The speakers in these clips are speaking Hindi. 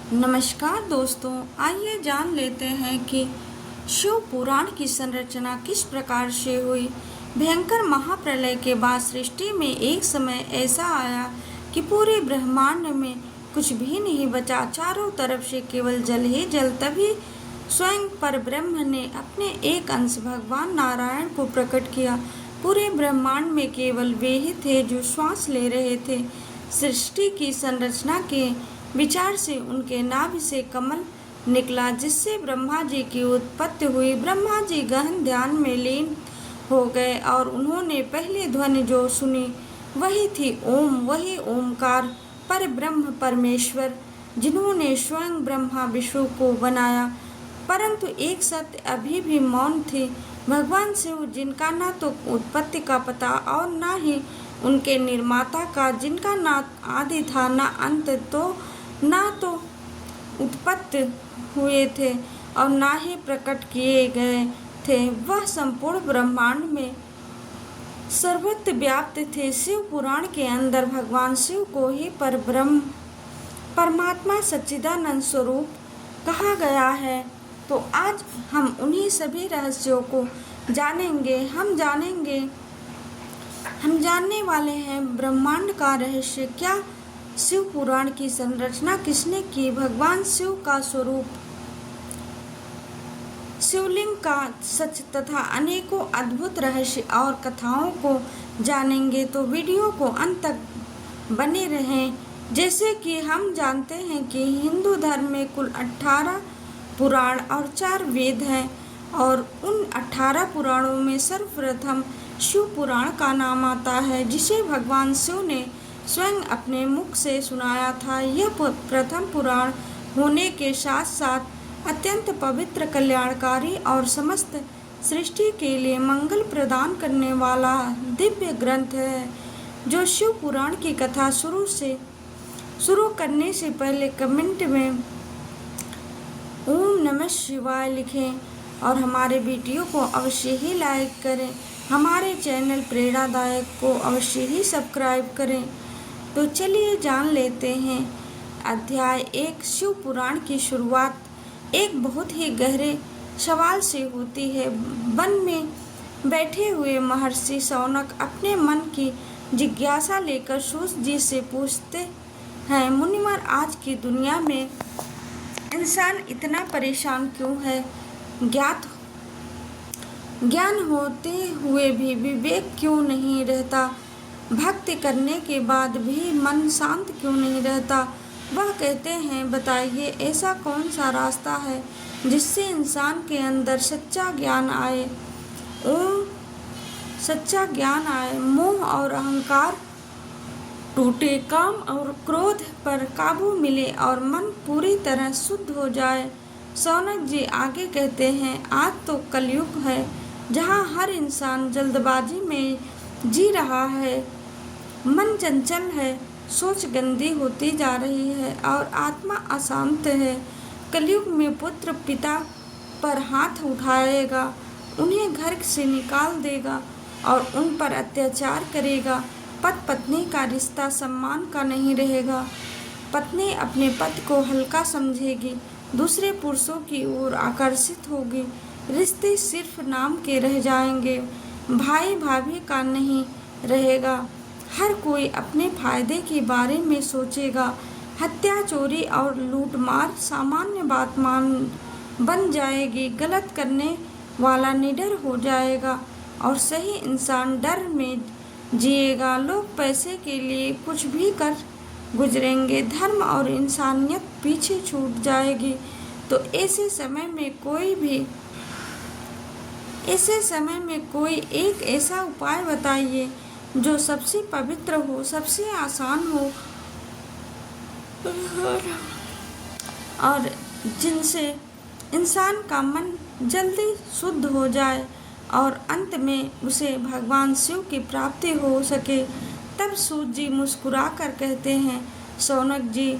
नमस्कार दोस्तों, आइए जान लेते हैं कि शिव पुराण की संरचना किस प्रकार से हुई। भयंकर महाप्रलय के बाद सृष्टि में एक समय ऐसा आया कि पूरे ब्रह्मांड में कुछ भी नहीं बचा। चारों तरफ से केवल जल ही जल। तभी स्वयं परब्रह्म ने अपने एक अंश भगवान नारायण को प्रकट किया। पूरे ब्रह्मांड में केवल वे ही थे जो श्वास ले रहे थे। सृष्टि की संरचना के विचार से उनके नाभि से कमल निकला, जिससे ब्रह्मा जी की उत्पत्ति हुई। ब्रह्मा जी गहन ध्यान में लीन हो गए और उन्होंने पहली ध्वनि जो सुनी वही थी ओम। वही ओमकार पर ब्रह्म परमेश्वर, जिन्होंने स्वयं ब्रह्मा विष्णु को बनाया। परंतु एक सत्य अभी भी मौन थी। भगवान शिव, जिनका न तो उत्पत्ति का पता और न ही उनके निर्माता का, जिनका न आदि था न अंत, तो ना तो उत्पत्ति हुए थे और ना ही प्रकट किए गए थे, वह संपूर्ण ब्रह्मांड में सर्वत्र व्याप्त थे। शिव पुराण के अंदर भगवान शिव को ही परब्रह्म परमात्मा सच्चिदानंद स्वरूप कहा गया है। तो आज हम उन्हीं सभी रहस्यों को जानेंगे। हम जानने वाले हैं ब्रह्मांड का रहस्य क्या, शिव पुराण की संरचना किसने की, भगवान शिव का स्वरूप, शिवलिंग का सच तथा अनेकों अद्भुत रहस्य और कथाओं को जानेंगे। तो वीडियो को अंत तक बने रहें। जैसे कि हम जानते हैं कि हिंदू धर्म में कुल 18 पुराण और 4 वेद हैं और उन 18 पुराणों में सर्वप्रथम शिव पुराण का नाम आता है, जिसे भगवान शिव ने स्वयं अपने मुख से सुनाया था। यह प्रथम पुराण होने के साथ साथ अत्यंत पवित्र, कल्याणकारी और समस्त सृष्टि के लिए मंगल प्रदान करने वाला दिव्य ग्रंथ है। जो शिव पुराण की कथा शुरू करने से पहले कमेंट में ओम नमः शिवाय लिखें और हमारे वीडियो को अवश्य ही लाइक करें। हमारे चैनल प्रेरणादायक को अवश्य ही सब्सक्राइब करें। तो चलिए जान लेते हैं। अध्याय 1, शिव पुराण की शुरुआत एक बहुत ही गहरे सवाल से होती है। वन में बैठे हुए महर्षि शौनक अपने मन की जिज्ञासा लेकर सूत जी से पूछते हैं, मुनिवर, आज की दुनिया में इंसान इतना परेशान क्यों है? ज्ञान होते हुए भी विवेक क्यों नहीं रहता? भक्ति करने के बाद भी मन शांत क्यों नहीं रहता? वह कहते हैं, बताइए, ऐसा कौन सा रास्ता है जिससे इंसान के अंदर सच्चा ज्ञान आए, मोह और अहंकार टूटे, काम और क्रोध पर काबू मिले और मन पूरी तरह शुद्ध हो जाए। शौनक जी आगे कहते हैं, आज तो कलयुग है, जहाँ हर इंसान जल्दबाजी में जी रहा है, मन चंचल है, सोच गंदी होती जा रही है और आत्मा अशांत है। कलयुग में पुत्र पिता पर हाथ उठाएगा, उन्हें घर से निकाल देगा और उन पर अत्याचार करेगा। पति पत्नी का रिश्ता सम्मान का नहीं रहेगा। पत्नी अपने पति को हल्का समझेगी, दूसरे पुरुषों की ओर आकर्षित होगी। रिश्ते सिर्फ नाम के रह जाएंगे, भाई भाभी का नहीं रहेगा। हर कोई अपने फायदे के बारे में सोचेगा। हत्या, चोरी और लूटमार सामान्य बात बन जाएगी। गलत करने वाला निडर हो जाएगा और सही इंसान डर में जिएगा। लोग पैसे के लिए कुछ भी कर गुजरेंगे। धर्म और इंसानियत पीछे छूट जाएगी। तो ऐसे समय में कोई एक ऐसा उपाय बताइए जो सबसे पवित्र हो, सबसे आसान हो और जिनसे इंसान का मन जल्दी शुद्ध हो जाए और अंत में उसे भगवान शिव की प्राप्ति हो सके। तब सूत जी मुस्कुरा कर कहते हैं, शौनक जी,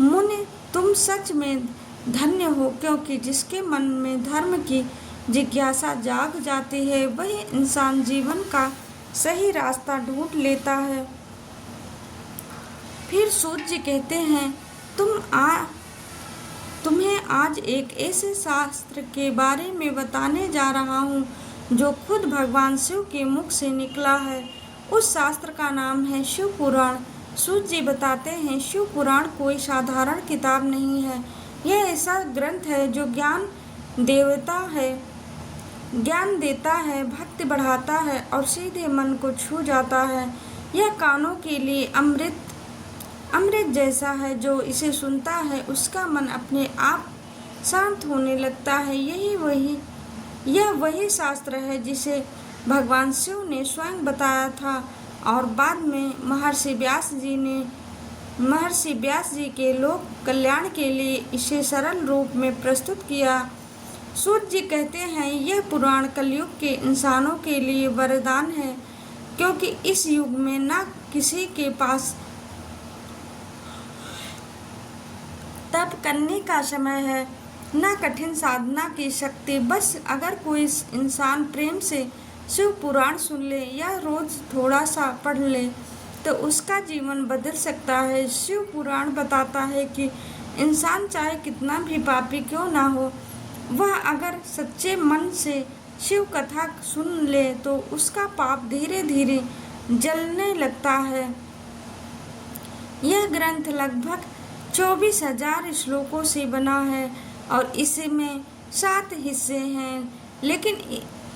मुनि, तुम सच में धन्य हो, क्योंकि जिसके मन में धर्म की जिज्ञासा जाग जाती है वही इंसान जीवन का सही रास्ता ढूंढ लेता है। फिर सूत जी कहते हैं, तुम आज एक ऐसे शास्त्र के बारे में बताने जा रहा हूँ जो खुद भगवान शिव के मुख से निकला है। उस शास्त्र का नाम है शिव पुराण। सूत जी बताते हैं, शिव पुराण कोई साधारण किताब नहीं है। यह ऐसा ग्रंथ है जो ज्ञान देता है, भक्ति बढ़ाता है और सीधे मन को छू जाता है। यह कानों के लिए अमृत जैसा है। जो इसे सुनता है उसका मन अपने आप शांत होने लगता है। यह वही शास्त्र है जिसे भगवान शिव ने स्वयं बताया था और बाद में महर्षि व्यास जी के लोक कल्याण के लिए इसे सरल रूप में प्रस्तुत किया। सूत जी कहते हैं, यह पुराण कलयुग के इंसानों के लिए वरदान है, क्योंकि इस युग में न किसी के पास तप करने का समय है, न कठिन साधना की शक्ति। बस अगर कोई इंसान प्रेम से शिव पुराण सुन ले या रोज थोड़ा सा पढ़ ले तो उसका जीवन बदल सकता है। शिव पुराण बताता है कि इंसान चाहे कितना भी पापी क्यों ना हो, वह अगर सच्चे मन से शिव कथा सुन ले तो उसका पाप धीरे धीरे जलने लगता है। यह ग्रंथ लगभग 24,000 श्लोकों से बना है और इसमें 7 हिस्से हैं, लेकिन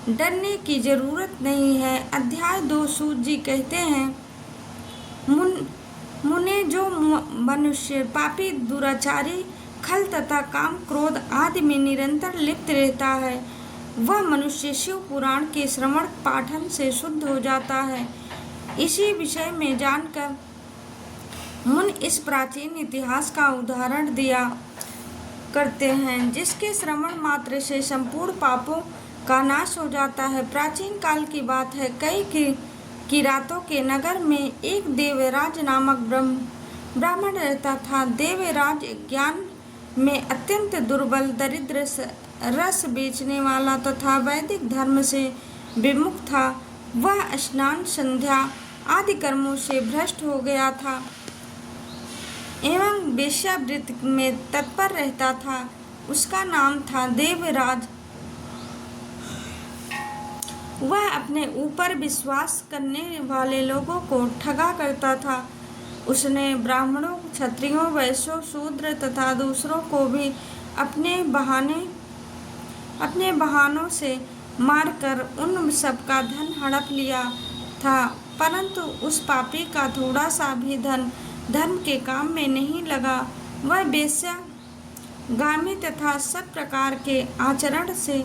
डरने की जरूरत नहीं है। अध्याय 2 सूत जी कहते हैं, मुने जो मनुष्य पापी, दुराचारी, खल तथा काम, क्रोध आदि में निरंतर लिप्त रहता है, वह मनुष्य शिव पुराण के श्रवण पाठन से शुद्ध हो जाता है। इसी विषय में जानकर मुन इस प्राचीन इतिहास का उदाहरण दिया करते हैं, जिसके श्रवण मात्र से संपूर्ण पापों का नाश हो जाता है। प्राचीन काल की बात है, कई किरातों के नगर में एक देवराज नामक ब्राह्मण रहता था। देवराज ज्ञान में अत्यंत दुर्बल, दरिद्र, रस बेचने वाला तथा वैदिक धर्म से विमुख था। वह स्नान, संध्या आदि कर्मों से भ्रष्ट हो गया था एवं वेश्यावृत्ति में तत्पर रहता था। उसका नाम था देवराज। वह अपने ऊपर विश्वास करने वाले लोगों को ठगा करता था। उसने ब्राह्मणों, क्षत्रियों, वैश्यों, शूद्र तथा दूसरों को भी अपने बहानों से मारकर उन सबका धन हड़प लिया था, परंतु उस पापी का थोड़ा सा भी धन धर्म के काम में नहीं लगा। वह वेश्या, गामी तथा सब प्रकार के आचरण से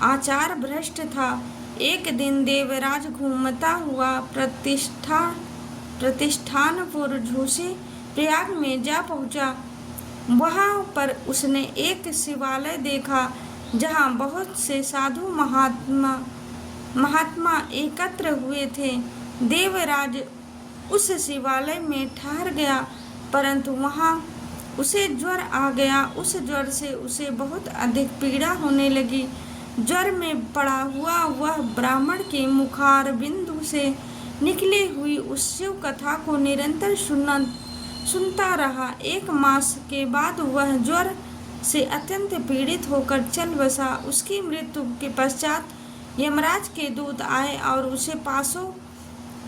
आचार भ्रष्ट था। एक दिन देवराज घूमता हुआ प्रतिष्ठानपुर झूसी प्रयाग में जा पहुंचा। वहां पर उसने एक शिवालय देखा जहां बहुत से साधु महात्मा एकत्र हुए थे। देवराज उस शिवालय में ठहर गया, परंतु वहां उसे ज्वर आ गया। उस ज्वर से उसे बहुत अधिक पीड़ा होने लगी। ज्वर में पड़ा हुआ वह ब्राह्मण के मुखार बिंदु से निकली हुई उस शिव कथा को निरंतर सुनता रहा। 1 मास के बाद वह ज्वर से अत्यंत पीड़ित होकर चल बसा। उसकी मृत्यु के पश्चात यमराज के दूत आए और उसे पासों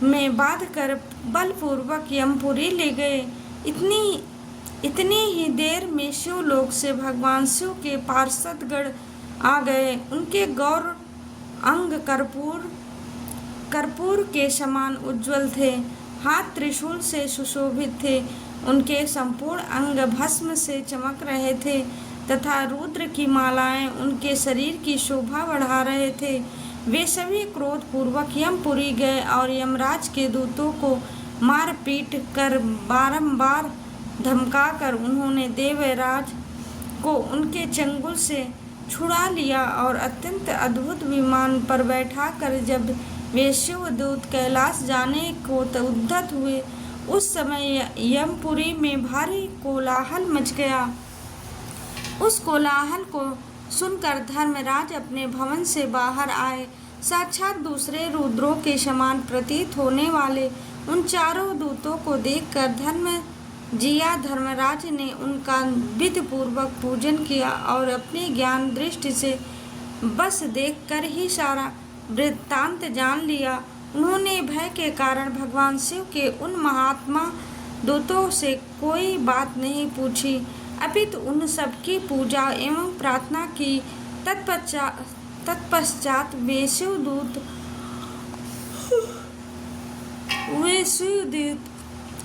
में बांधकर बलपूर्वक यमपुरी ले गए। इतनी ही देर में शिवलोक से भगवान शिव के पार्षदगण आ गए। उनके गौर अंग कर्पूर के समान उज्जवल थे, हाथ त्रिशूल से सुशोभित थे। उनके संपूर्ण अंग भस्म से चमक रहे थे तथा रुद्र की मालाएं उनके शरीर की शोभा बढ़ा रहे थे। वे सभी क्रोध पूर्वक यमपुरी गए और यमराज के दूतों को मार पीट कर बारंबार धमकाकर उन्होंने देवराज को उनके चंगुल से छुड़ा लिया और अत्यंत अद्भुत विमान पर बैठाकर जब वे शिवदूत कैलाश जाने को उद्यत हुए, उस समय यमपुरी में भारी कोलाहल मच गया। उस कोलाहल को सुनकर धर्मराज अपने भवन से बाहर आए। साक्षात दूसरे रुद्रों के समान प्रतीत होने वाले उन चारों दूतों को देखकर जिया। धर्मराज ने उनका विधिपूर्वक पूजन किया और अपनी ज्ञान दृष्टि से बस देखकर ही सारा वृत्तांत जान लिया। उन्होंने भय के कारण भगवान शिव के उन महात्मा दूतों से कोई बात नहीं पूछी, अपितु उन सबकी पूजा एवं प्रार्थना की। तत्पश्चात वे शिवदूत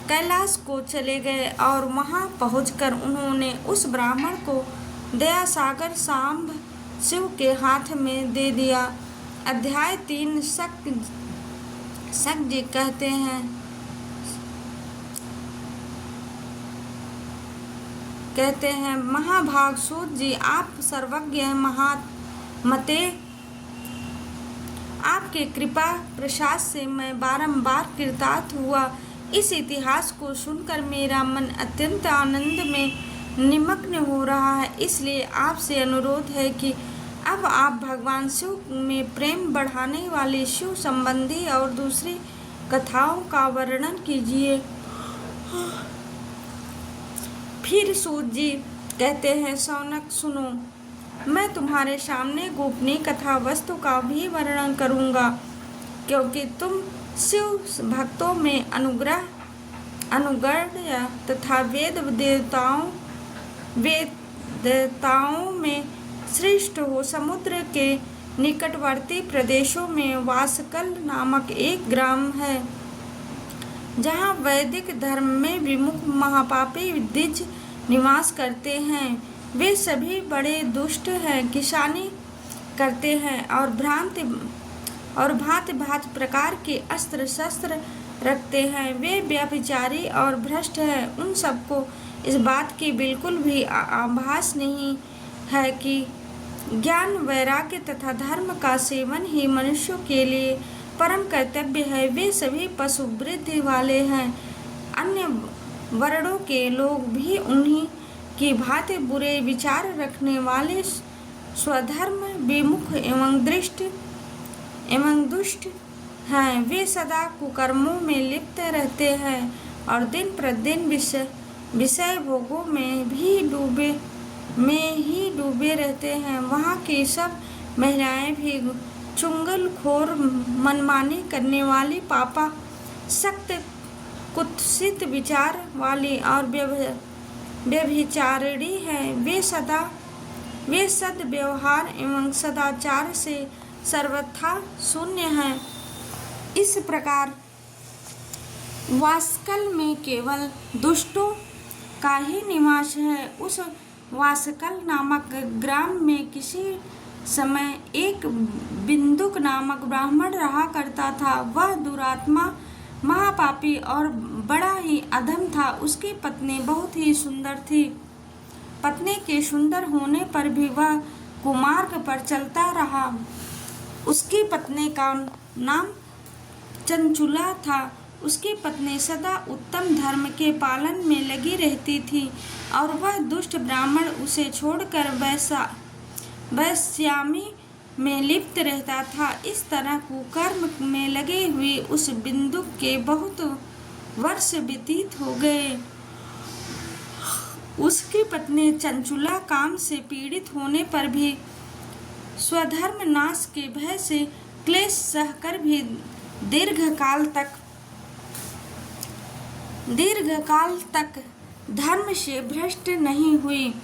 कैलाश को चले गए और वहां पहुंचकर उन्होंने उस ब्राह्मण को दयासागर सांब शिव के हाथ में दे दिया। अध्याय 3। शक जी कहते हैं महाभाग सूत जी, आप सर्वज्ञ महामते, आपके कृपा प्रसाद से मैं बारंबार कृतार्थ हुआ। इस इतिहास को सुनकर मेरा मन अत्यंत आनंद में निमग्न हो रहा है। इसलिए आपसे अनुरोध है कि अब आप भगवान शिव में प्रेम बढ़ाने वाली शिव संबंधी और दूसरी कथाओं का वर्णन कीजिए। फिर सूत जी कहते हैं शौनक सुनो, मैं तुम्हारे सामने गोपनीय कथा वस्तु का भी वर्णन करूंगा, क्योंकि तुम शिव भक्तों में अनुगण्य तथा वेद देवताओं में श्रेष्ठ हो। समुद्र के निकटवर्ती प्रदेशों में वासकल नामक एक ग्राम है, जहाँ वैदिक धर्म में विमुख महापापी द्विज निवास करते हैं। वे सभी बड़े दुष्ट हैं, किसानी करते हैं और भांति भांति प्रकार के अस्त्र शस्त्र रखते हैं। वे व्यभिचारी और भ्रष्ट हैं। उन सबको इस बात की बिल्कुल भी आभास नहीं है कि ज्ञान, वैराग्य तथा धर्म का सेवन ही मनुष्यों के लिए परम कर्तव्य है। वे सभी पशु वृद्धि वाले हैं। अन्य वर्णों के लोग भी उन्हीं की भांति बुरे विचार रखने वाले, स्वधर्म विमुख एवं दुष्ट हैं। वे सदा कुकर्मों में लिप्त रहते हैं और दिन प्रतिदिन विषय भोगों में ही डूबे रहते हैं। वहाँ की सब महिलाएं भी चुंगलखोर, मनमानी करने वाली, पापा सख्त, कुत्सित विचार वाली और व्यभिचारिणी हैं। वे सद्व्यवहार एवं सदाचार से सर्वथा शून्य हैं। इस प्रकार वासकल में केवल दुष्टों का ही निवास है। उस वासकल नामक ग्राम में किसी समय एक बिंदुक नामक ब्राह्मण रहा करता था। वह दुरात्मा, महापापी और बड़ा ही अधम था। उसकी पत्नी बहुत ही सुंदर थी। पत्नी के सुंदर होने पर भी वह कुमार्ग पर चलता रहा। उसकी पत्नी का नाम चंचुला था। उसकी पत्नी सदा उत्तम धर्म के पालन में लगी रहती थी और वह दुष्ट ब्राह्मण उसे छोड़कर वैश्यामी में लिप्त रहता था। इस तरह कुकर्म में लगे हुए उस बिंदु के बहुत वर्ष व्यतीत हो गए। उसकी पत्नी चंचुला काम से पीड़ित होने पर भी स्वधर्म नाश के भय से क्लेश सहकर भी दीर्घकाल तक धर्म से भ्रष्ट नहीं हुई,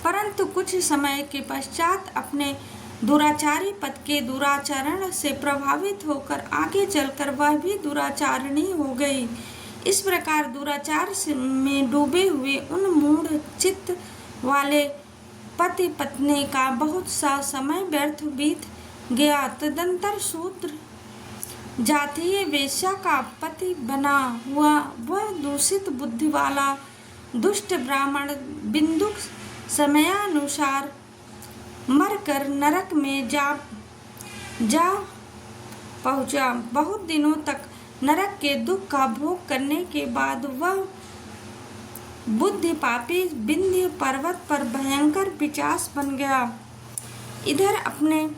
परंतु कुछ समय के पश्चात अपने दुराचारी पति के दुराचरण से प्रभावित होकर आगे चलकर वह भी दुराचारिणी हो गई। इस प्रकार दुराचार में डूबे हुए उन मूढ़ चित्त वाले पति पत्नी का बहुत सा समय व्यर्थ बीत गया। तदंतर शूद्र जातीय वेश्या का पति बना हुआ वह दूषित बुद्धि वाला दुष्ट ब्राह्मण बिंदुक समयानुसार मरकर नरक में जा पहुंचा। बहुत दिनों तक नरक के दुख का भोग करने के बाद वह बुद्धि पापी विंध्य पर्वत पर भयंकर पिशाच बन गया। इधर अपने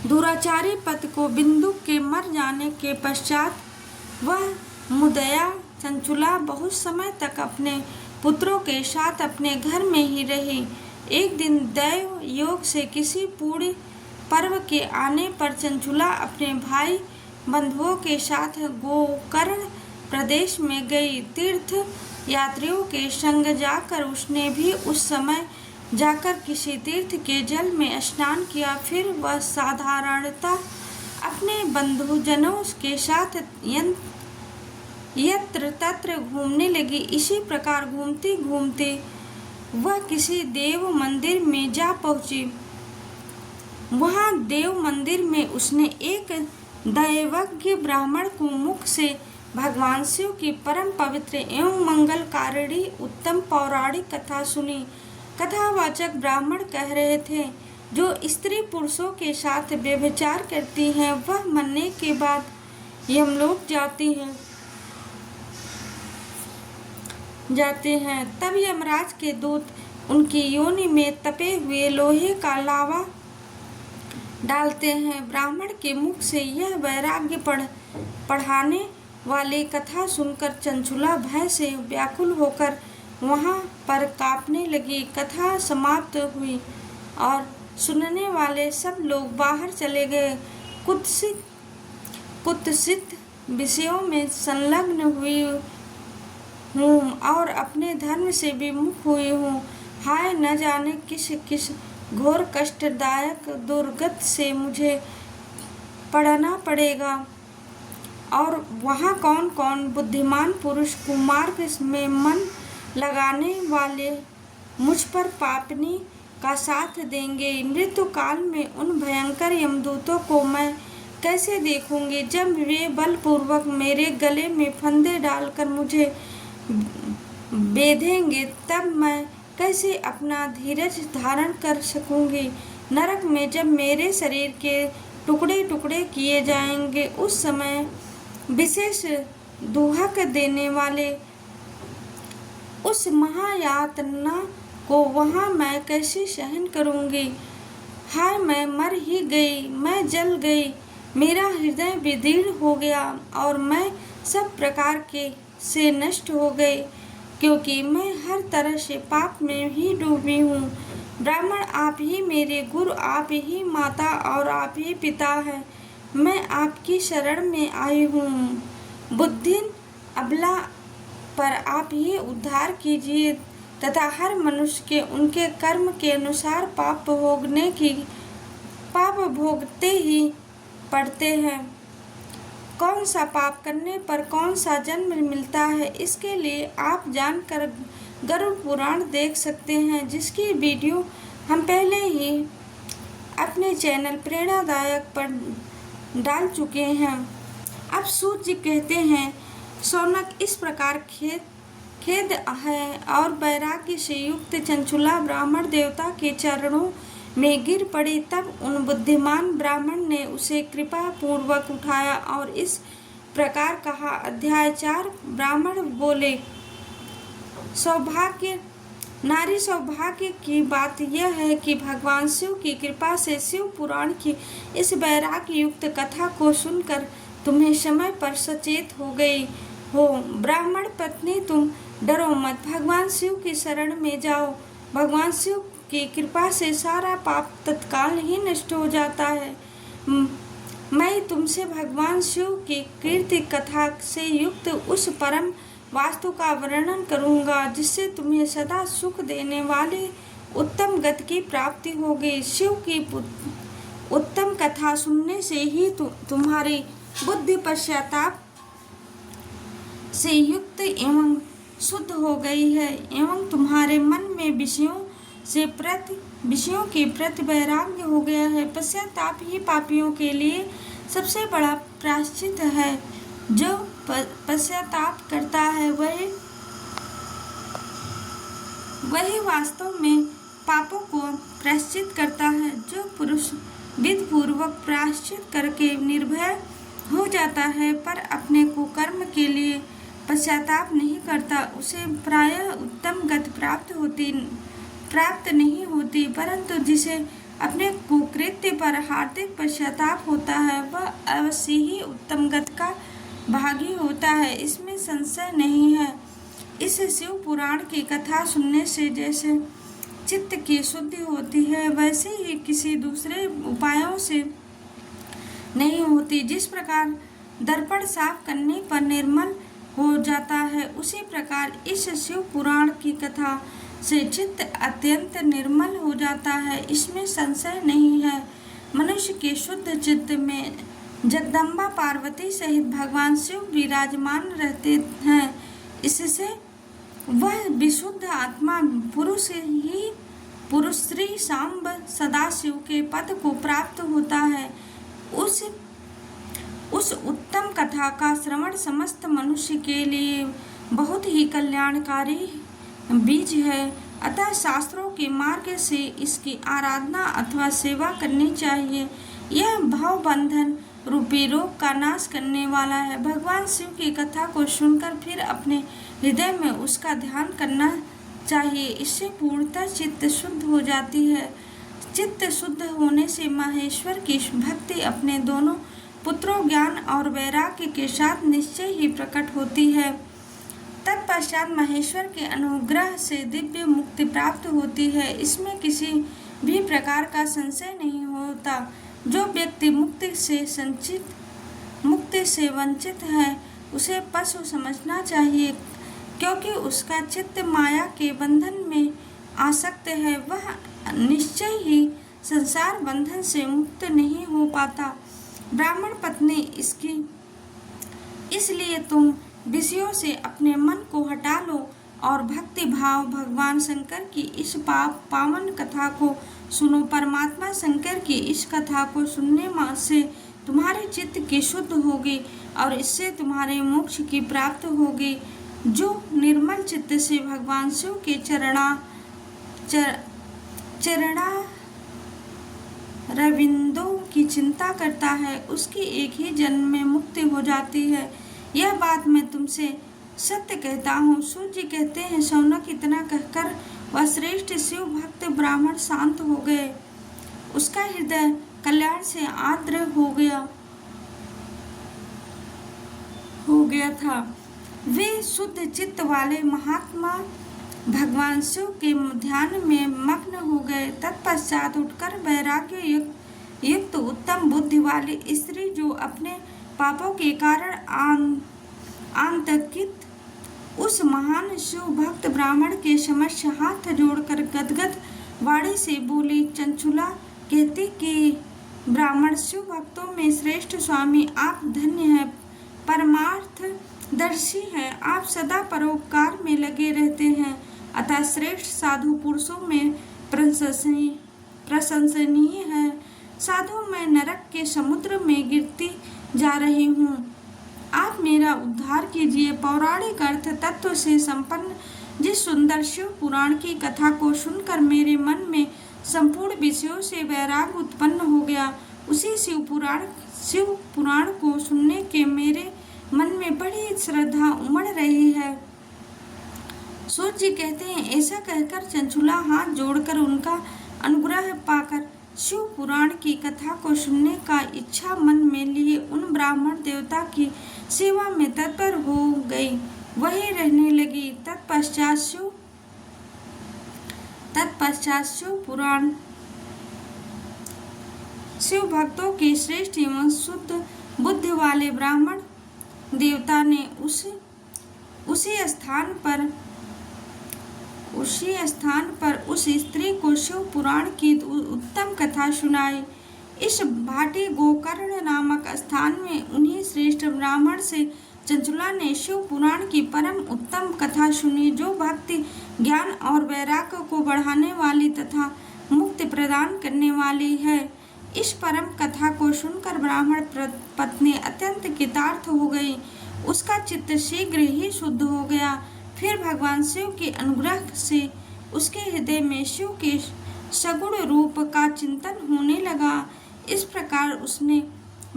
दुराचारी पति को बिंदु के मर जाने के पश्चात वह मुदया चंचुला बहुत समय तक अपने पुत्रों के साथ अपने घर में ही रही। एक दिन दैव योग से किसी पूर्ण पर्व के आने पर चंचुला अपने भाई बंधुओं के साथ गोकर्ण प्रदेश में गई। तीर्थ यात्रियों के संग जाकर उसने भी उस समय जाकर किसी तीर्थ के जल में स्नान किया। फिर वह साधारणतः अपने बंधुजनों के साथ यत्र तत्र घूमने लगी। इसी प्रकार घूमते घूमते वह किसी देव मंदिर में जा पहुंची। वहां देव मंदिर में उसने एक दैवज्ञ ब्राह्मण को मुख से भगवान शिव की परम पवित्र एवं मंगलकारिणी उत्तम पौराणिक कथा सुनी। कथावाचक ब्राह्मण कह रहे थे, जो स्त्री पुरुषों के साथ व्यभिचार करती हैं वह मरने के बाद यमलोक जाते हैं। तब यमराज के दूत उनकी योनि में तपे हुए लोहे का लावा डालते हैं। ब्राह्मण के मुख से यह वैराग्य पढ़ाने वाली कथा सुनकर चंचुला भय से व्याकुल होकर वहां पर कांपने लगी। कथा समाप्त हुई और सुनने वाले सब लोग बाहर चले गए। कुत्सित विषयों में संलग्न हुई हूँ और अपने धर्म से विमुख हुई हूँ। हाय, न जाने किस किस घोर कष्टदायक दुर्गत से मुझे पड़ना पड़ेगा और वहाँ कौन कौन बुद्धिमान पुरुष कुमार्ग में मन लगाने वाले मुझ पर पापनी का साथ देंगे। मृत्यु काल में उन भयंकर यमदूतों को मैं कैसे देखूंगी, जब वे बलपूर्वक मेरे गले में फंदे डालकर मुझे बेधेंगे, तब मैं कैसे अपना धीरज धारण कर सकूंगी। नरक में जब मेरे शरीर के टुकड़े टुकड़े किए जाएंगे, उस समय विशेष दुहक देने वाले उस महायातना को वहां मैं कैसे सहन करूंगी। हाय, मैं मर ही गई, मैं जल गई, मेरा हृदय विदीर्ण हो गया और मैं सब प्रकार के से नष्ट हो गई, क्योंकि मैं हर तरह से पाप में ही डूबी हूँ। ब्राह्मण, आप ही मेरे गुरु, आप ही माता और आप ही पिता हैं। मैं आपकी शरण में आई हूँ। बुद्धिन अबला पर आप ही उद्धार कीजिए तथा हर मनुष्य के उनके कर्म के अनुसार पाप भोगते ही पड़ते हैं। कौन सा पाप करने पर कौन सा जन्म मिलता है, इसके लिए आप जानकर गरुड़ पुराण देख सकते हैं, जिसकी वीडियो हम पहले ही अपने चैनल प्रेरणादायक पर डाल चुके हैं। अब सूत जी कहते हैं, शौनक, इस प्रकार खेद है और वैराग्य से युक्त चंचुला ब्राह्मण देवता के चरणों में गिर पड़ी। तब उन बुद्धिमान ब्राह्मण ने उसे कृपा पूर्वक उठाया और इस प्रकार कहा। अध्याय 4। ब्राह्मण बोले, नारी सौभाग्य की बात यह है कि भगवान शिव की कृपा से शिव पुराण की इस वैराग्य युक्त कथा को सुनकर तुम्हें समय पर सचेत हो गई हो। ब्राह्मण पत्नी, तुम डरो मत, भगवान शिव की शरण में जाओ। भगवान शिव की कृपा से सारा पाप तत्काल ही नष्ट हो जाता है। मैं तुमसे भगवान शिव की कीर्ति कथा से युक्त उस परम वास्तु का वर्णन करूंगा, जिससे तुम्हें सदा सुख देने वाले उत्तम गति की प्राप्ति होगी। शिव की उत्तम कथा सुनने से ही तुम्हारी बुद्धि पश्चाताप से युक्त एवं शुद्ध हो गई है एवं तुम्हारे मन में विषयों के प्रति वैराग्य हो गया है। पश्चाताप ही पापियों के लिए सबसे बड़ा प्रायश्चित है। जो पश्चाताप करता है वही वास्तव में पापों को प्रायश्चित करता है। जो पुरुष विधिपूर्वक प्रायश्चित करके निर्भय हो जाता है पर अपने कुकर्म के लिए पश्चाताप नहीं करता, उसे प्रायः उत्तम गति प्राप्त नहीं होती, परंतु जिसे अपने कुकृत्य पर हार्दिक पश्चाताप होता है वह अवश्य ही उत्तम गति का भागी होता है, इसमें संशय नहीं है। इस शिव पुराण की कथा सुनने से जैसे चित्त की शुद्धि होती है, वैसे ही किसी दूसरे उपायों से नहीं होती। जिस प्रकार दर्पण साफ करने पर निर्मल हो जाता है, उसी प्रकार इस शिव पुराण की कथा से चित्त अत्यंत निर्मल हो जाता है, इसमें संशय नहीं है। मनुष्य के शुद्ध चित्त में जगदम्बा पार्वती सहित भगवान शिव विराजमान रहते हैं। इससे वह विशुद्ध आत्मा पुरुष श्री सांब सदाशिव के पद को प्राप्त होता है। उस उत्तम कथा का श्रवण समस्त मनुष्य के लिए बहुत ही कल्याणकारी बीज है। अतः शास्त्रों के मार्ग से इसकी आराधना अथवा सेवा करनी चाहिए। यह भाव बंधन रूपी रोग का नाश करने वाला है। भगवान शिव की कथा को सुनकर फिर अपने हृदय में उसका ध्यान करना चाहिए। इससे पूर्णतः चित्त शुद्ध हो जाती है। चित्त शुद्ध होने से महेश्वर की भक्ति अपने दोनों पुत्रों ज्ञान और वैराग्य के साथ निश्चय ही प्रकट होती है। तत्पश्चात महेश्वर के अनुग्रह से दिव्य मुक्ति प्राप्त होती है, इसमें किसी भी प्रकार का संशय नहीं होता। जो व्यक्ति मुक्ति से वंचित है, उसे पशु समझना चाहिए, क्योंकि उसका चित्त माया के बंधन में आसक्त है। वह निश्चय ही संसार बंधन से मुक्त नहीं हो पाता। ब्राह्मण पत्नी इसलिए तुम विषयों से अपने मन को हटा लो और भक्ति भाव भगवान शंकर की इस पावन कथा को सुनो। परमात्मा शंकर की इस कथा को सुनने से तुम्हारे चित्त की शुद्ध होगी और इससे तुम्हारे मोक्ष की प्राप्त होगी। जो निर्मल चित्त से भगवान शिव के चरणा रविंदों की चिंता करता है, उसकी एक ही जन्म में मुक्ति हो जाती है। यह बात मैं तुमसे सत्य कहता हूँ। सूर्य जी कहते हैं, शौनक इतना कहकर वह श्रेष्ठ शिव भक्त ब्राह्मण शांत हो गए। उसका हृदय कल्याण से आर्द्र हो गया था। वे शुद्ध चित्त वाले महात्मा भगवान शिव के ध्यान में मग्न हो गए। तत्पश्चात उठकर वैराग्य युक्त उत्तम बुद्धि वाली स्त्री, जो अपने पापों के कारण आतंकित उस महान शिव भक्त ब्राह्मण के समक्ष हाथ जोड़कर गदगद वाणी से बोली। चंचुला कहती कि ब्राह्मण शिव भक्तों में श्रेष्ठ स्वामी, आप धन्य हैं, परमार्थ दर्शी हैं, आप सदा परोपकार में लगे रहते हैं, अतः श्रेष्ठ साधु पुरुषों में प्रशंसनीय है। साधु मैं नरक के समुद्र में गिरती जा रही हूँ, आप मेरा उद्धार कीजिए। पौराणिक अर्थ तत्व से संपन्न जिस सुंदर शिव पुराण की कथा को सुनकर मेरे मन में संपूर्ण विषयों से वैराग उत्पन्न हो गया, उसी शिव पुराण को सुनने के मेरे मन में बड़ी श्रद्धा उमड़ रही है। सूर्य जी कहते हैं, ऐसा कहकर चंचुला हाथ जोड़कर उनका अनुग्रह पाकर शिव पुराण की कथा को सुनने का इच्छा मन में लिए उन ब्राह्मण देवता की सेवा में तत्पर हो गई, वही रहने लगी। तत्पश्चात शिव भक्तों के श्रेष्ठ एवं शुद्ध बुद्धि वाले ब्राह्मण देवता ने उसी स्थान पर उस स्त्री को शिव पुराण की उत्तम कथा सुनाई। इस भाटी गोकर्ण नामक स्थान में उन्हीं श्रेष्ठ ब्राह्मण से चंचुला ने शिव पुराण की परम उत्तम कथा सुनी, जो भक्ति ज्ञान और वैराग्य को बढ़ाने वाली तथा मुक्ति प्रदान करने वाली है। इस परम कथा को सुनकर ब्राह्मण पत्नी अत्यंत कृतार्थ हो गई, उसका चित्त शीघ्र ही शुद्ध हो गया। फिर भगवान शिव के अनुग्रह से उसके हृदय में शिव के सगुण रूप का चिंतन होने लगा। इस प्रकार उसने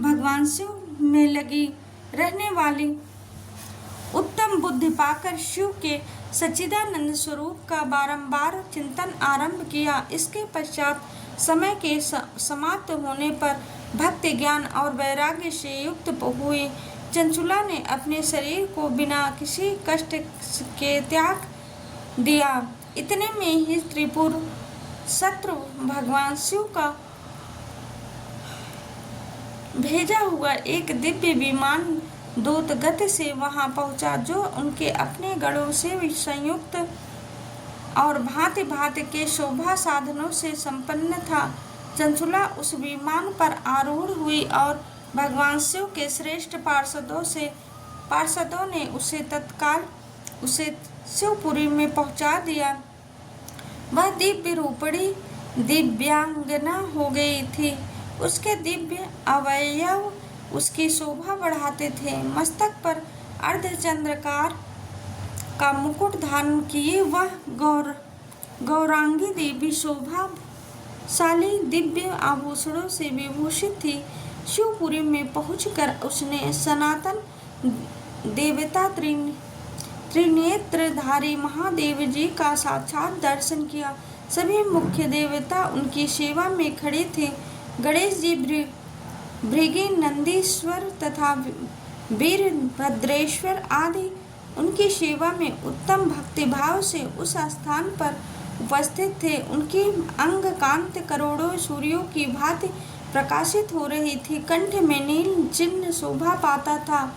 भगवान शिव में लगी रहने वाली उत्तम बुद्धि पाकर शिव के सच्चिदानंद स्वरूप का बारंबार चिंतन आरंभ किया। इसके पश्चात समय के समाप्त होने पर भक्ति ज्ञान और वैराग्य से युक्त हुई चंचुला ने अपने शरीर को बिना किसी कष्ट के त्याग दिया। इतने में ही त्रिपुर शत्रु भगवान शिव का भेजा हुआ एक दिव्य विमान दूत गति से वहां पहुंचा, जो उनके अपने गढ़ों से संयुक्त और भांति भांति के शोभा साधनों से संपन्न था। चंचुला उस विमान पर आरूढ़ हुई और भगवान शिव के श्रेष्ठ पार्षदों ने उसे तत्काल शिवपुरी में पहुंचा दिया। वह दिव्य रूपड़ी दिव्यांगना हो गई थी। उसके दिव्य अवयव उसकी शोभा बढ़ाते थे। मस्तक पर अर्धचंद्राकार का मुकुट धारण किए वह गौरांगी देवी शोभाशाली दिव्य आभूषणों से विभूषित थी। शिवपुरी में पहुंचकर उसने सनातन देवता त्रिनेत्रधारी महादेव जी का साक्षात दर्शन किया। सभी मुख्य देवता उनकी सेवा में खड़े थे। गणेश जी, भृगि, नंदीश्वर तथा वीरभद्रेश्वर आदि उनकी सेवा में उत्तम भक्तिभाव से उस स्थान पर उपस्थित थे। उनकी अंग कांति करोड़ों सूर्यों की भांति प्रकाशित हो रही थी। कंठ में नील चिन्ह शोभा पाता था।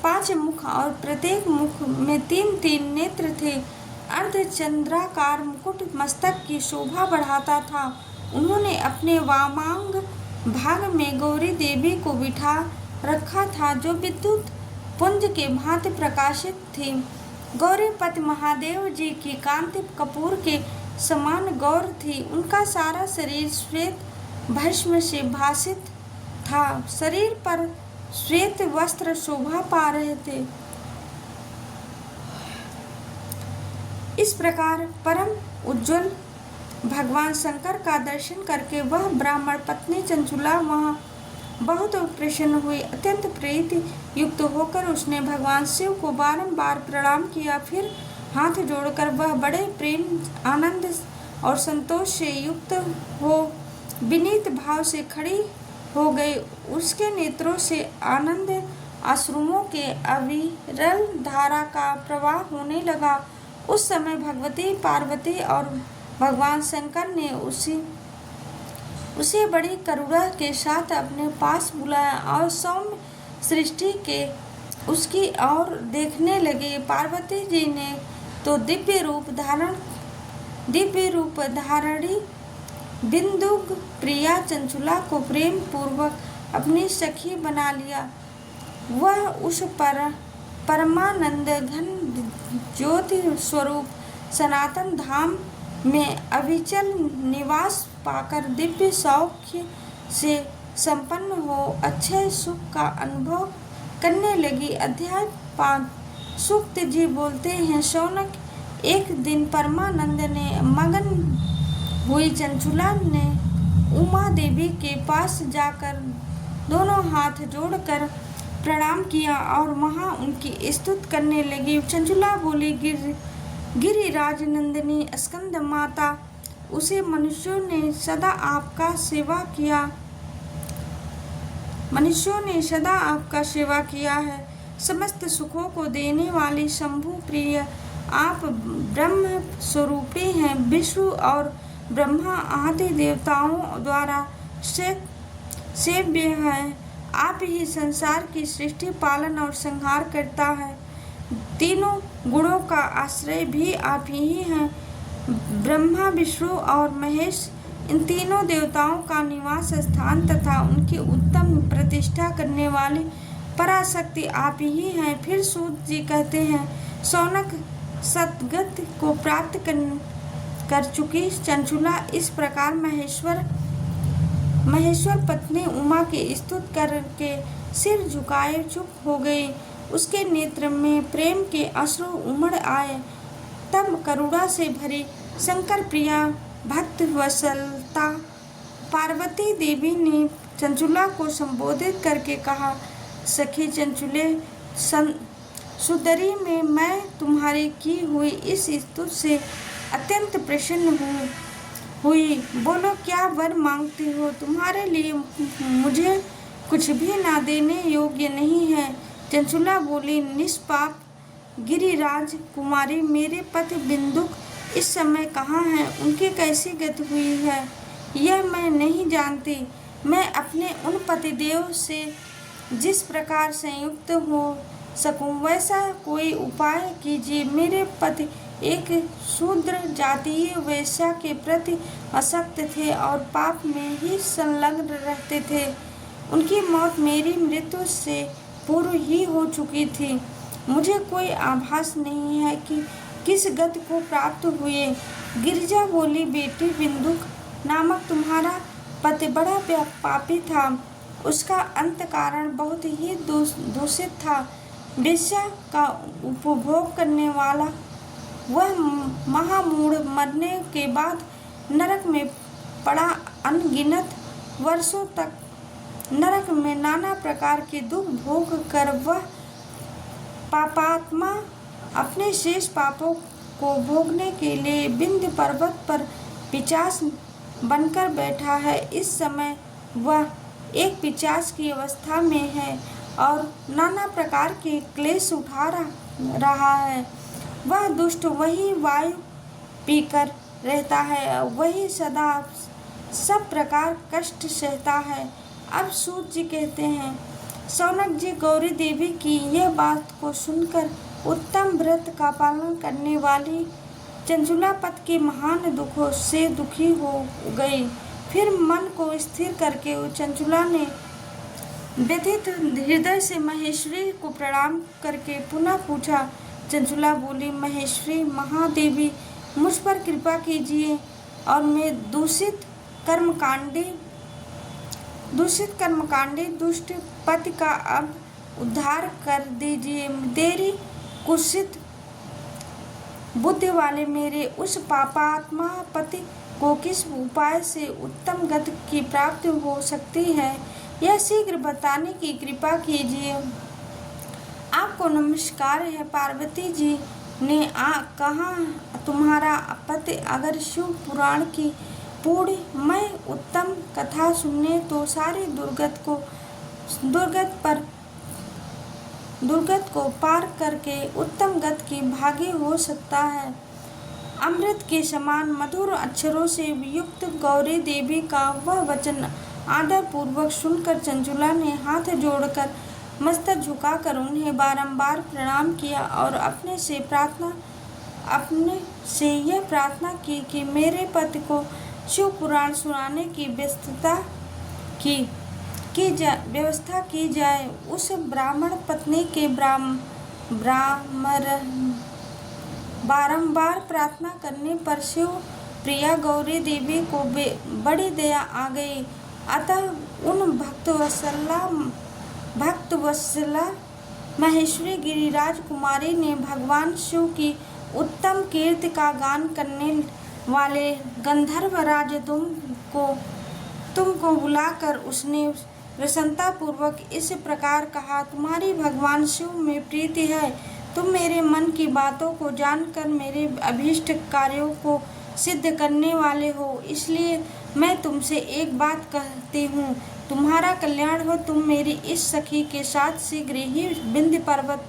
5 मुख और प्रत्येक मुख में 3-3 नेत्र थे। अर्धचंद्राकार मुकुट मस्तक की शोभा बढ़ाता था। उन्होंने अपने वामांग भाग में गौरी देवी को बिठा रखा था, जो विद्युत पुंज के भांति प्रकाशित थी। गौरीपति महादेव जी की कांति कपूर के समान गौर थी। उनका सारा शरीर श्वेत भस्म से भासित था। शरीर पर श्वेत वस्त्र शोभा पा रहे थे। इस प्रकार परम उज्जवल भगवान शंकर का दर्शन करके वह ब्राह्मण पत्नी चंचुला वहां बहुत प्रसन्न हुई। अत्यंत प्रीति युक्त होकर उसने भगवान शिव को बारंबार प्रणाम किया। फिर हाथ जोड़कर वह बड़े प्रेम, आनंद और संतोष से युक्त हो विनीत भाव से खड़ी हो गई। उसके नेत्रों से आनंद अश्रुओं के अविरल धारा का प्रवाह होने लगा। उस समय भगवती पार्वती और भगवान शंकर ने उसे बड़ी करुणा के साथ अपने पास बुलाया और सौम्य सृष्टि के उसकी ओर देखने लगे। पार्वती जी ने तो दिव्य रूप धारणी बिंदुक प्रिया चंचुला को प्रेम पूर्वक अपनी सखी बना लिया। वह उस परमानंद घन ज्योति स्वरूप सनातन धाम में अविचल निवास पाकर दिव्य सौख्य से संपन्न हो अक्षय सुख का अनुभव करने लगी। अध्याय 5। सूक्त जी बोलते हैं, शौनक एक दिन परमानंद ने मगन हुई चंचुला ने उमा देवी के पास जाकर दोनों हाथ जोड़कर प्रणाम किया और वहां उनकी स्तुति करने लगी। चंचुला बोली, गिरिराज नंदिनी स्कंद माता, उसे मनुष्यों ने सदा आपका सेवा किया है। समस्त सुखों को देने वाली शंभु प्रिय आप ब्रह्म स्वरूपी हैं। विष्णु और ब्रह्मा आदि देवताओं द्वारा सेव्य है। आप ही संसार की सृष्टि, पालन और संहार करता है। तीनों गुणों का आश्रय भी आप ही हैं। ब्रह्मा, विष्णु और महेश इन तीनों देवताओं का निवास स्थान तथा उनकी उत्तम प्रतिष्ठा करने वाली पराशक्ति आप ही हैं। फिर सूत जी कहते हैं, शौनक सद्गति को प्राप्त कर चुकी चंचुला इस प्रकार महेश्वर पत्नी उमा की स्तुति करके सिर झुकाए चुप हो गई। उसके नेत्र में प्रेम के अश्रु उमड़ आए। तब करुणा से भरी शंकर प्रिया भक्त वत्सलता पार्वती देवी ने चंचुला को संबोधित करके कहा, सखी चंचुले सुंदरी में मैं तुम्हारी की हुई इस स्तुति से अत्यंत प्रसन्न हुई। बोलो, क्या वर मांगती हो? तुम्हारे लिए मुझे कुछ भी ना देने योग्य नहीं है। चंचुला बोली, निष्पाप गिरिराज कुमारी, मेरे पति बिंदुक इस समय कहाँ हैं? उनकी कैसी गति हुई है यह मैं नहीं जानती। मैं अपने उन पतिदेव से जिस प्रकार संयुक्त हो सकूं वैसा कोई उपाय कीजिए। मेरे पति एक शूद्र जातीय वेश्या के प्रति आसक्त थे और पाप में ही संलग्न रहते थे। उनकी मौत मेरी मृत्यु से पूर्व ही हो चुकी थी। मुझे कोई आभास नहीं है कि किस गति को प्राप्त हुए। गिरिजा बोली, बेटी, बिंदुक नामक तुम्हारा पति बड़ा पापी था। उसका अंतःकरण बहुत ही दूषित था। वेश्या का उपभोग करने वाला वह महामूढ़ मरने के बाद नरक में पड़ा अनगिनत वर्षों तक नरक में नाना प्रकार के दुख भोग कर वह पापात्मा अपने शेष पापों को भोगने के लिए विंध्य पर्वत पर पिशाच बनकर बैठा है। इस समय वह एक पिशाच की अवस्था में है और नाना प्रकार के क्लेश उठा रहा है। वह दुष्ट वही वायु पीकर रहता है, वही सदा सब प्रकार कष्ट सहता है। अब सूत जी कहते हैं, शौनक जी, गौरी देवी की यह बात को सुनकर उत्तम व्रत का पालन करने वाली चंचुला पति के महान दुखों से दुखी हो गई। फिर मन को स्थिर करके चंचुला ने व्यथित हृदय से महेश्वरी को प्रणाम करके पुनः पूछा। चंचुला बोली, महेश्वरी महादेवी, मुझ पर कृपा कीजिए और मैं दूषित कर्मकांडी दुष्ट पति का अब उद्धार कर दीजिए। तेरी कुत्सित बुद्धि वाले मेरे उस पापात्मा पति को किस उपाय से उत्तम गति की प्राप्ति हो सकती है यह शीघ्र बताने की कृपा कीजिए। आपको नमस्कार है। पार्वती जी ने कहा, तुम्हारा पति अगर शिव पुराण की पूर्णमय उत्तम कथा सुनने तो सारी दुर्गत को पार करके उत्तम गति की भागी हो सकता है। अमृत के समान मधुर अक्षरों से युक्त गौरी देवी का वह वचन आदर पूर्वक सुनकर चंचुला ने हाथ जोड़कर मस्तक झुकाकर उन्हें बारंबार प्रणाम किया और अपने से यह प्रार्थना की कि मेरे पति को शिव पुराण सुनाने की व्यवस्था की जाए। उस ब्राह्मण पत्नी के बारंबार प्रार्थना करने पर शिव प्रिया गौरी देवी को बड़ी दया आ गई। अतः उन भक्तवत्सला महेश्वरी गिरिराज कुमारी ने भगवान शिव की उत्तम कीर्ति का गान करने वाले गंधर्व राज तुमको बुलाकर उसने प्रसन्नता पूर्वक इस प्रकार कहा, तुम्हारी भगवान शिव में प्रीति है। तुम मेरे मन की बातों को जानकर मेरे अभीष्ट कार्यों को सिद्ध करने वाले हो, इसलिए मैं तुमसे एक बात कहती हूँ, तुम्हारा कल्याण हो। तुम मेरी इस सखी के साथ शीघ्र ही विंध्य पर्वत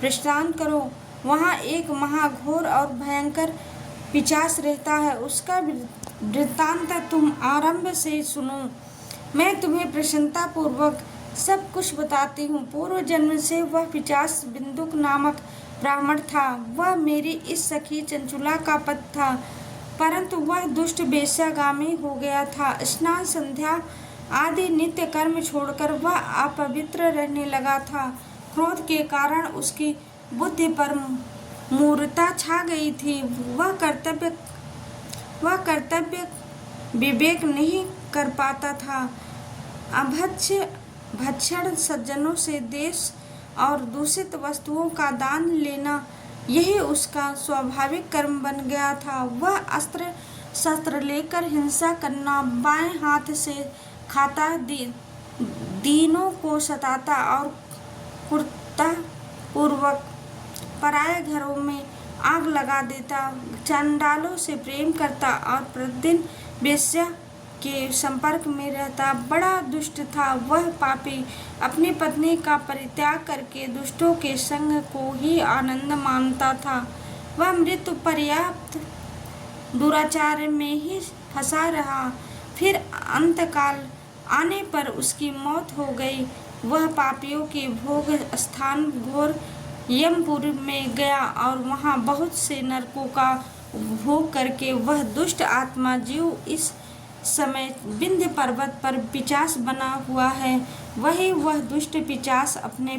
प्रस्थान करो। वहाँ एक महाघोर और भयंकर पिशाच रहता है, उसका वृत्तांत तुम आरंभ से सुनो। मैं तुम्हें प्रसन्नता पूर्वक सब कुछ बताती हूँ। पूर्व जन्म से वह पिशाच बिंदुक नामक ब्राह्मण था। वह मेरी इस सखी चंचुला का पति था, परंतु वह दुष्ट वेश्यागामी हो गया था। स्नान संध्या आदि नित्य कर्म छोड़कर वह अपवित्र रहने लगा था। क्रोध के कारण उसकी बुद्धि पर मूर्छा छा गई थी। वह कर्तव्य विवेक नहीं कर पाता था। भक्षण, सज्जनों से देश और दूषित वस्तुओं का दान लेना यही उसका स्वाभाविक कर्म बन गया था। वह अस्त्र शस्त्र लेकर हिंसा करना, बाएं हाथ से खाता, दीनों को सताता और क्रूरता पूर्वक पराये घरों में आग लगा देता, चंडालों से प्रेम करता और प्रतिदिन वेश्या के संपर्क में रहता बड़ा दुष्ट था। वह पापी अपनी पत्नी का परित्याग करके दुष्टों के संग को ही आनंद मानता था। वह मृत्यु पर्याप्त दुराचार में ही फंसा रहा। फिर अंतकाल आने पर उसकी मौत हो गई। वह पापियों के भोग स्थान घोर यमपुर में गया और वहाँ बहुत से नरकों का भोग करके वह दुष्ट आत्मा जीव इस समय विंध्य पर्वत पर पिशाच बना हुआ है। वही वह दुष्ट पिशाच अपने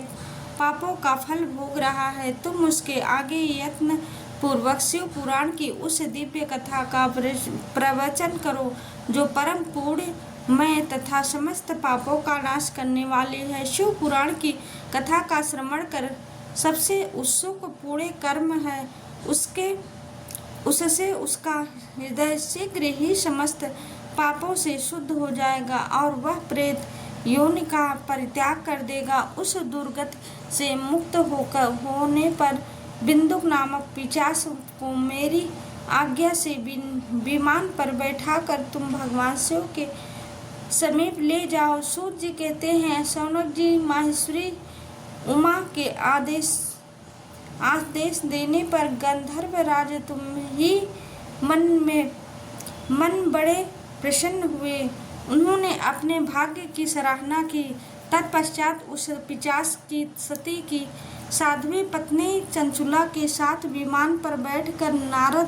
पापों का फल भोग रहा है। तुम उसके आगे यत्न पूर्वक शिव पुराण की उस दिव्य कथा का प्रवचन करो जो परम पुण्यमय तथा समस्त पापों का नाश करने वाली है। शिव पुराण की कथा का श्रवण कर सबसे उत्सुक पुण्य कर्म है। उससे उसका हृदय शीघ्र ही समस्त पापों से शुद्ध हो जाएगा और वह प्रेत योनि का परित्याग कर देगा। उस दुर्गति से मुक्त होने पर बिंदुक नामक पिशाच को मेरी आज्ञा से विमान पर बैठाकर तुम भगवान शिव के समीप ले जाओ। सूत जी कहते हैं, शौनक जी, माहेश्वरी उमा के आदेश देने पर गंधर्व राज तुम ही मन बड़े प्रसन्न हुए। उन्होंने अपने भाग्य की सराहना की। तत्पश्चात उस पिशाच की सती की साध्वी पत्नी चंचुला के साथ विमान पर बैठकर नारद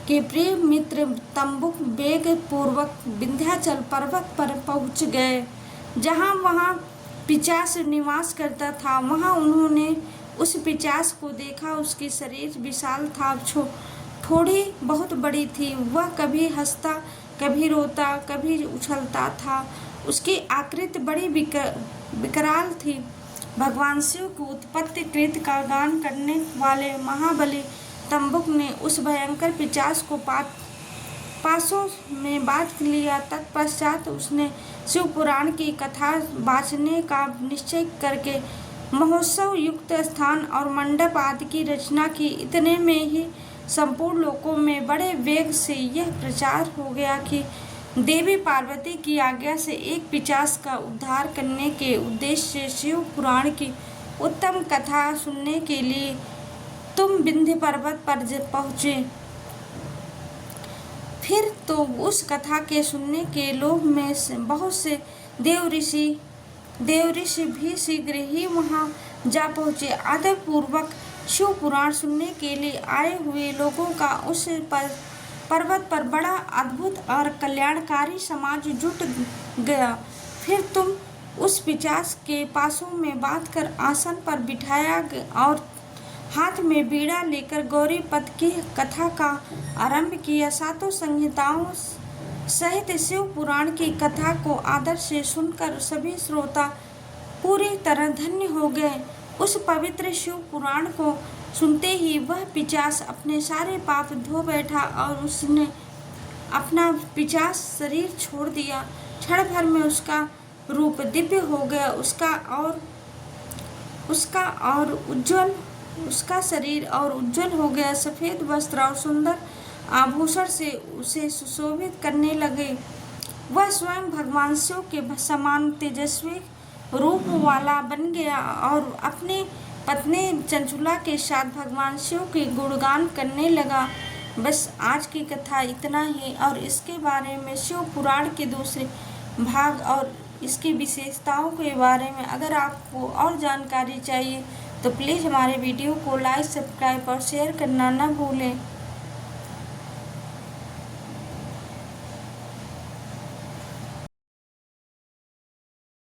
के प्रिय मित्र तंबुक वेग पूर्वक विंध्याचल पर्वत पर पहुंच गए। जहां वहां पिशाच निवास करता था, वहां उन्होंने उस पिशाच को देखा। उसकी शरीर विशाल था, ठोड़ी बहुत बड़ी थी। वह कभी हंसता, कभी रोता, कभी उछलता था। उसकी आकृति बड़ी विकराल थी। भगवान शिव की उत्पत्ति कृत का गान करने वाले महाबली तंबुक ने उस भयंकर पिशाच को पासों में बांध लिया। तत्पश्चात उसने शिव पुराण की कथा वाचने का निश्चय करके महोत्सव युक्त स्थान और मंडप आदि की रचना की। इतने में ही संपूर्ण लोकों में बड़े वेग से यह प्रचार हो गया कि देवी पार्वती की आज्ञा से एक पिशाच का उद्धार करने के उद्देश्य से शिव पुराण की उत्तम कथा सुनने के लिए तुम विंध्य पर्वत पर पहुँचे। फिर तो उस कथा के सुनने के लोभ में बहुत से देव ऋषि भी शीघ्र ही वहां जा पहुँचे। आदर पूर्वक शिव पुराण सुनने के लिए आए हुए लोगों का उस पर्वत पर बड़ा अद्भुत और कल्याणकारी समाज जुट गया। फिर तुम उस पिशाच के पासों में बांधकर आसन पर बिठाया और हाथ में बीड़ा लेकर गौरी पद की कथा का आरंभ किया। सातों संहिताओं सहित शिव पुराण की कथा को आदर से सुनकर सभी श्रोता पूरी तरह धन्य हो गए। उस पवित्र शिव पुराण को सुनते ही वह पिशाच अपने सारे पाप धो बैठा और उसने अपना पिशाच शरीर छोड़ दिया। क्षण भर में उसका रूप दिव्य हो गया। उसका शरीर और उज्जवल हो गया। सफेद वस्त्र और सुंदर आभूषण से उसे सुशोभित करने लगे। वह स्वयं भगवान शिव के समान तेजस्वी रूप वाला बन गया और अपनी पत्नी चंचुला के साथ भगवान शिव के गुणगान करने लगा। बस आज की कथा इतना ही, और इसके बारे में शिव पुराण के दूसरे भाग और इसकी विशेषताओं के बारे में अगर आपको और जानकारी चाहिए तो प्लीज़ हमारे वीडियो को लाइक, सब्सक्राइब और शेयर करना न भूलें।